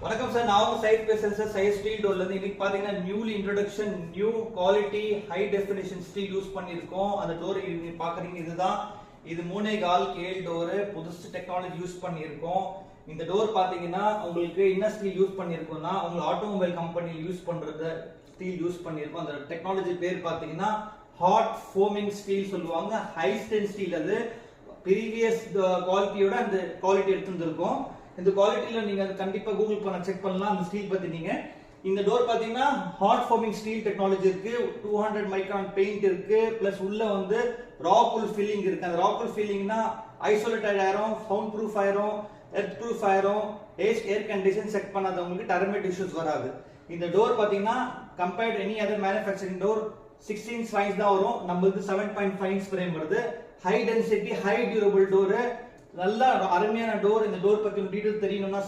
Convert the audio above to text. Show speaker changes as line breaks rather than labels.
வணக்கம் சார், நான் உங்க சைட் பேசுறேன் சார். சைஸ் ஸ்டீல் டோர்ல இருந்து இன்னைக்கு பாத்தீங்கன்னா newly introduction, new quality, high definition steel use பண்ணிருக்கோம். அந்த டோர் நீங்க பாக்குறீங்க, இதுதான். இது 3.4 கேல் டோர், புதுசு டெக்னாலஜி யூஸ் பண்ணிருக்கோம். இந்த டோர் பாத்தீங்கன்னா உங்களுக்கு என்ன ஸ்டீல் யூஸ் பண்ணிருக்கோம்னா, உங்க ஆட்டோமொபைல் கம்பெனி யூஸ் பண்றது ஸ்டீல் யூஸ் பண்ணிருக்கோம். அந்த டெக்னாலஜி பேர் பாத்தீங்கன்னா ஹாட் ஃபோமிங் ஸ்டீல் சொல்லுவாங்க. High strength steel. அது ப்ரீவியஸ் குவாலிட்டியோட அந்த குவாலிட்டி எடுத்துருக்கோம். இந்த குவாலிட்டியில நீங்க கண்டிப்பா கூகுள் பண்ண செக் பண்ணலாம். அந்த ஸ்டீல் பத்தி நீங்க இந்த டோர் பாத்தீங்கன்னா ஹாட் ஃபோமிங் ஸ்டீல் டெக்னாலஜி இருக்கு. 200 மைக்ரான் பெயிண்ட் இருக்கு. பிளஸ் உள்ள வந்து ராக்குல் ஃபில்லிங் இருக்கு. அந்த ராக்குல் ஃபில்லிங்னா ஐசோலேட்டட் ஆயிரும், சவுண்ட் ப்ரூஃப் ஆயிரும், எர்த் ப்ரூஃப் ஆயிரும், ஏர் கண்டிஷன் செக் பண்ணாதவங்களுக்கு டெர்மைட் இஷ்யூஸ் வராது. இந்த டோர் பாத்தீங்கன்னா compared any other manufacturing door 16 size தான் வரும். நம்மளுக்கு 7.5 ஃப்ரேம் வருது. High density, high durable door, நல்ல அருமையான டோர். இந்த டோர் பத்தி டீடைல் தெரியணும்னா